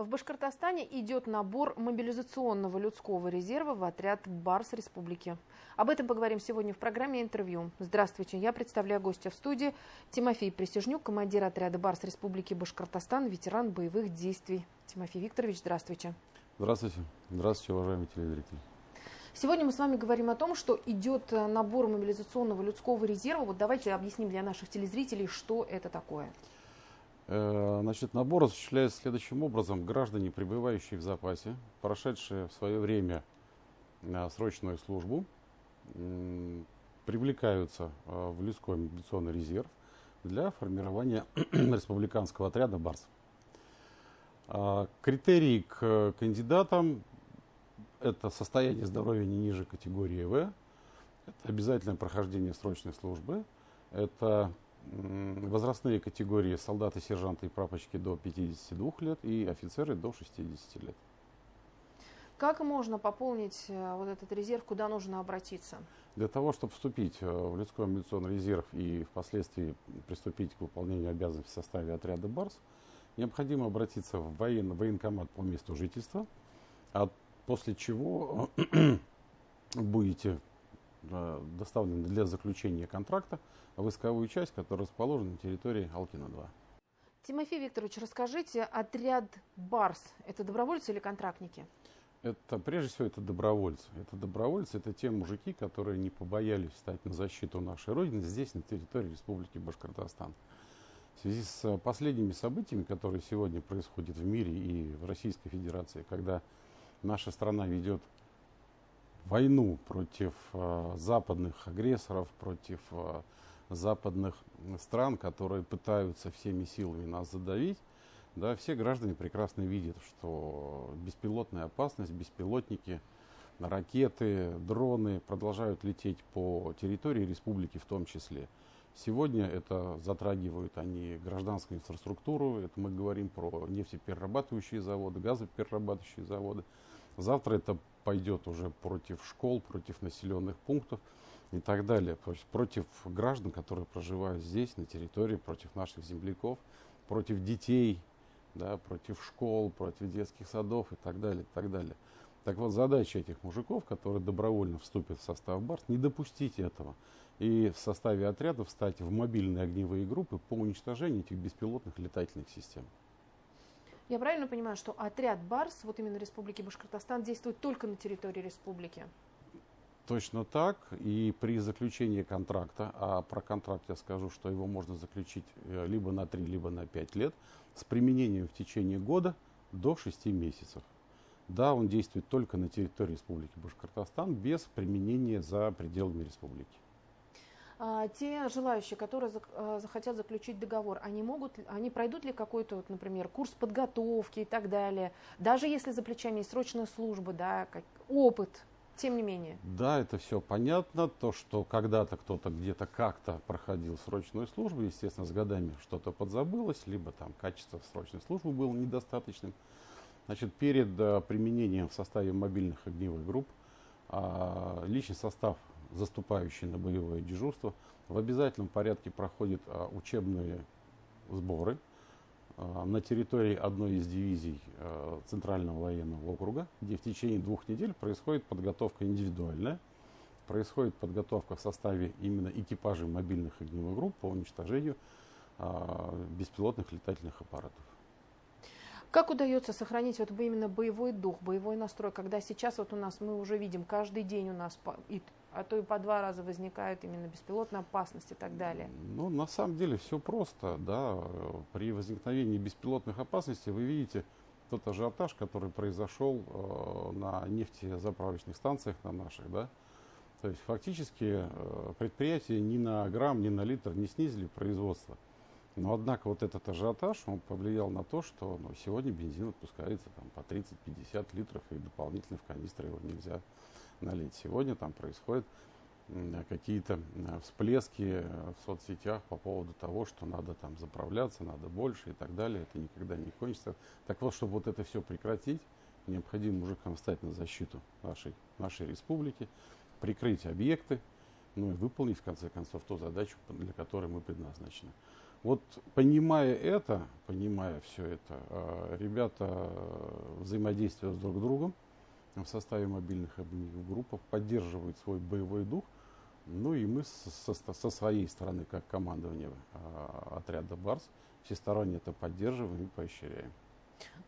В Башкортостане идет набор мобилизационного людского резерва в отряд «Барс» республики. Об этом поговорим сегодня в программе «Интервью». Здравствуйте, я представляю гостя в студии Тимофей Присяжнюк, командир отряда «Барс» республики Башкортостан, ветеран боевых действий. Тимофей Викторович, здравствуйте. Здравствуйте. Здравствуйте, уважаемые телезрители. Сегодня мы с вами говорим о том, что идет набор мобилизационного людского резерва. Вот давайте объясним для наших телезрителей, что это такое. Значит, набор осуществляется следующим образом. Граждане, пребывающие в запасе, прошедшие в свое время срочную службу, привлекаются в людской мобилизационный резерв для формирования республиканского отряда «Барс». Критерии к кандидатам – это состояние здоровья не ниже категории В, это обязательное прохождение срочной службы, это возрастные категории солдаты, сержанты и прапорщики до 52 лет и офицеры до 60 лет. Как можно пополнить вот этот резерв, куда нужно обратиться? Для того, чтобы вступить в людской мобилизационный резерв и впоследствии приступить к выполнению обязанностей в составе отряда «Барс», необходимо обратиться в военкомат по месту жительства, после чего будете доставлены для заключения контракта в войсковую часть, которая расположена на территории Алкина-2. Тимофей Викторович, расскажите, отряд «Барс» – это добровольцы или контрактники? Прежде всего, это добровольцы. Это те мужики, которые не побоялись встать на защиту нашей Родины здесь, на территории Республики Башкортостан. В связи с последними событиями, которые сегодня происходят в мире и в Российской Федерации, когда наша страна ведет войну против западных агрессоров, против западных стран, которые пытаются всеми силами нас задавить, да, все граждане прекрасно видят, что беспилотная опасность, беспилотники, ракеты, дроны продолжают лететь по территории республики в том числе. Сегодня это затрагивают они гражданскую инфраструктуру, это мы говорим про нефтеперерабатывающие заводы, газоперерабатывающие заводы. Завтра это пойдет уже против школ, против населенных пунктов и так далее. Против граждан, которые проживают здесь, на территории, против наших земляков, против детей, да, против школ, против детских садов и так далее, и так далее. Так вот, задача этих мужиков, которые добровольно вступят в состав «Барс», не допустить этого. И в составе отрядов встать в мобильные огневые группы по уничтожению этих беспилотных летательных систем. Я правильно понимаю, что отряд «Барс», вот именно Республики Башкортостан, действует только на территории республики? Точно так. И при заключении контракта, а про контракт я скажу, что его можно заключить либо на 3, либо на 5 лет, с применением в течение года до 6 месяцев. Да, он действует только на территории Республики Башкортостан, без применения за пределами республики. Те желающие, которые захотят заключить договор, они пройдут ли какой-то, вот, например, курс подготовки и так далее, даже если за плечами есть срочная служба, да, опыт, тем не менее? Да, это все понятно. То, что когда-то кто-то где-то как-то проходил срочную службу, естественно, с годами что-то подзабылось, либо там качество срочной службы было недостаточным. Значит, перед применением в составе мобильных огневых групп личный состав, заступающий на боевое дежурство, в обязательном порядке проходит учебные сборы на территории одной из дивизий Центрального военного округа, где в течение 2 недель происходит подготовка индивидуальная, происходит подготовка в составе именно экипажей мобильных огневых групп по уничтожению беспилотных летательных аппаратов. Как удается сохранить вот именно боевой дух, боевой настрой, когда сейчас вот у нас, мы уже видим, каждый день у нас, а то и по 2 раза возникает именно беспилотная опасность и так далее? Ну, на самом деле все просто, да. При возникновении беспилотных опасностей вы видите тот ажиотаж, который произошел на нефтезаправочных станциях на наших, да. То есть фактически предприятия ни на грамм, ни на литр не снизили производство. Но однако вот этот ажиотаж, он повлиял на то, что сегодня бензин отпускается там, по 30-50 литров, и дополнительно в канистры его нельзя налить. Сегодня там происходят какие-то всплески в соцсетях по поводу того, что надо там заправляться, надо больше и так далее. Это никогда не кончится. Так вот, чтобы вот это все прекратить, необходимо мужикам встать на защиту нашей республики, прикрыть объекты, ну и выполнить в конце концов ту задачу, для которой мы предназначены. Вот понимая все это, ребята взаимодействуют друг с другом в составе мобильных огневых групп, поддерживают свой боевой дух. Ну и мы со своей стороны, как командование отряда «Барс», всесторонне это поддерживаем и поощряем.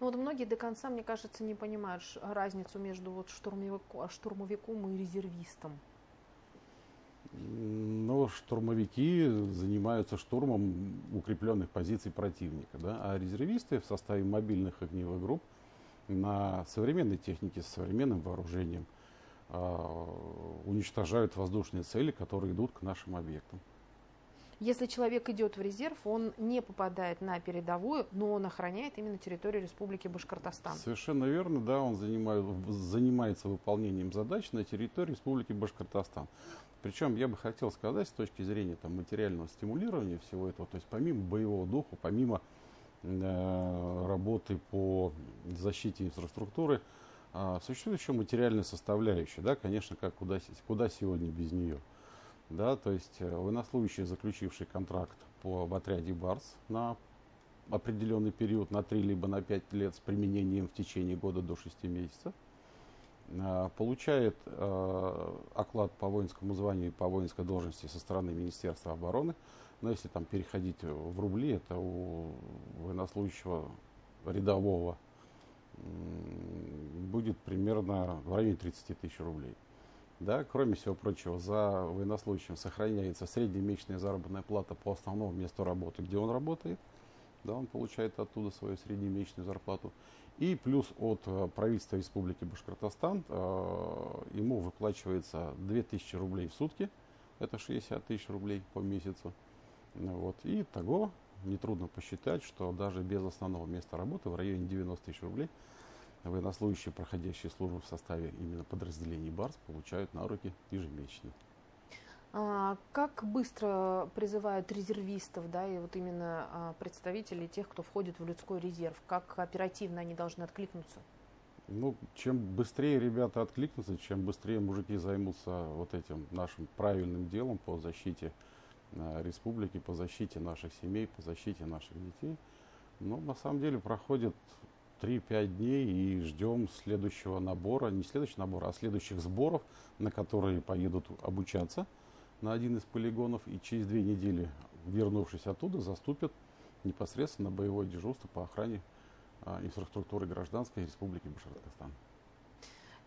Ну вот многие до конца, мне кажется, не понимают разницу между вот штурмовиком и резервистом. Но штурмовики занимаются штурмом укрепленных позиций противника, да? А резервисты в составе мобильных огневых групп на современной технике, с современным вооружением уничтожают воздушные цели, которые идут к нашим объектам. Если человек идет в резерв, он не попадает на передовую, но он охраняет именно территорию Республики Башкортостан. Совершенно верно, да, он занимается выполнением задач на территории Республики Башкортостан. Причем я бы хотел сказать, с точки зрения материального стимулирования всего этого, то есть помимо боевого духа, помимо работы по защите инфраструктуры, существует еще материальная составляющая, да, конечно, куда сегодня без нее. Да, то есть военнослужащий, заключивший контракт в отряде «Барс» на определенный период, на 3 либо на 5 лет с применением в течение года до 6 месяцев, получает оклад по воинскому званию и по воинской должности со стороны Министерства обороны. Но если там переходить в рубли, это у военнослужащего рядового будет примерно в районе 30 тысяч рублей. Да, кроме всего прочего, за военнослужащим сохраняется среднемесячная заработная плата по основному месту работы, где он работает. Да, он получает оттуда свою среднемесячную зарплату. И плюс от правительства Республики Башкортостан ему выплачивается 2000 рублей в сутки. Это 60 тысяч рублей по месяцу. Вот. И того нетрудно посчитать, что даже без основного места работы в районе 90 тысяч рублей военнослужащие, проходящие службу в составе именно подразделений «Барс», получают на руки ежемесячно. Как быстро призывают резервистов, да, и вот именно представителей тех, кто входит в людской резерв? Как оперативно они должны откликнуться? Ну, чем быстрее ребята откликнутся, чем быстрее мужики займутся вот этим нашим правильным делом по защите республики, по защите наших семей, по защите наших детей, ну, на самом деле проходит 3-5 дней и ждем следующего набора, не следующего набора, а следующих сборов, на которые поедут обучаться на один из полигонов, и через 2 недели, вернувшись оттуда, заступят непосредственно на боевое дежурство по охране инфраструктуры гражданской Республики Башкортостан.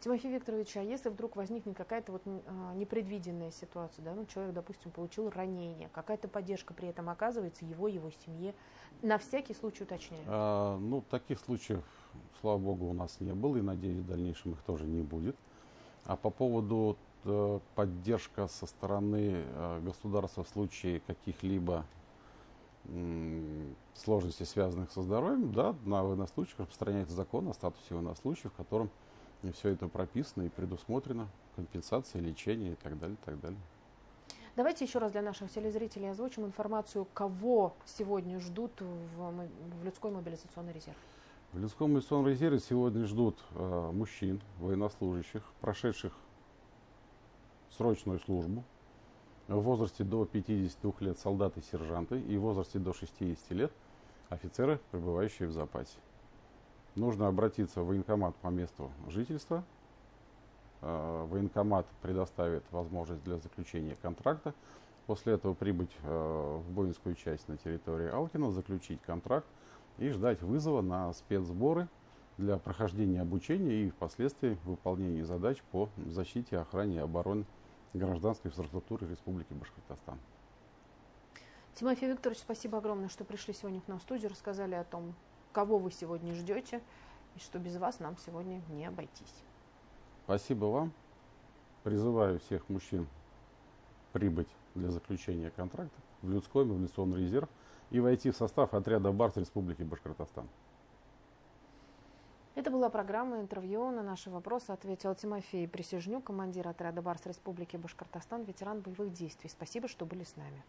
Тимофей Викторович, а если вдруг возникнет какая-то вот непредвиденная ситуация, да, ну, человек, допустим, получил ранение, какая-то поддержка при этом оказывается его семье, на всякий случай уточняю. Ну, таких случаев, слава богу, у нас не было, и, надеюсь, в дальнейшем их тоже не будет. А по поводу поддержка со стороны государства в случае каких-либо сложностей, связанных со здоровьем, да, на военнослужащих распространяется закон о статусе военнослужащих, в котором все это прописано и предусмотрено, компенсация, лечение и так далее, и так далее. Давайте еще раз для наших телезрителей озвучим информацию, кого сегодня ждут в людской мобилизационный резерв. В людском мобилизационном резерве сегодня ждут мужчин, военнослужащих, прошедших срочную службу, в возрасте до 52 лет солдаты и сержанты и в возрасте до 60 лет офицеры, пребывающие в запасе. Нужно обратиться в военкомат по месту жительства. Военкомат предоставит возможность для заключения контракта. После этого прибыть в воинскую часть на территории Алкина, заключить контракт и ждать вызова на спецсборы для прохождения обучения и впоследствии выполнения задач по защите, охране и обороне гражданской инфраструктуры Республики Башкортостан. Тимофей Викторович, спасибо огромное, что пришли сегодня к нам в студию, рассказали о том, кого вы сегодня ждете, и что без вас нам сегодня не обойтись. Спасибо вам. Призываю всех мужчин прибыть для заключения контракта в людской мобилизационный резерв и войти в состав отряда «Барс» Республики Башкортостан. Это была программа интервью. На наши вопросы ответил Тимофей Присяжнюк, командир отряда «Барс» Республики Башкортостан, ветеран боевых действий. Спасибо, что были с нами.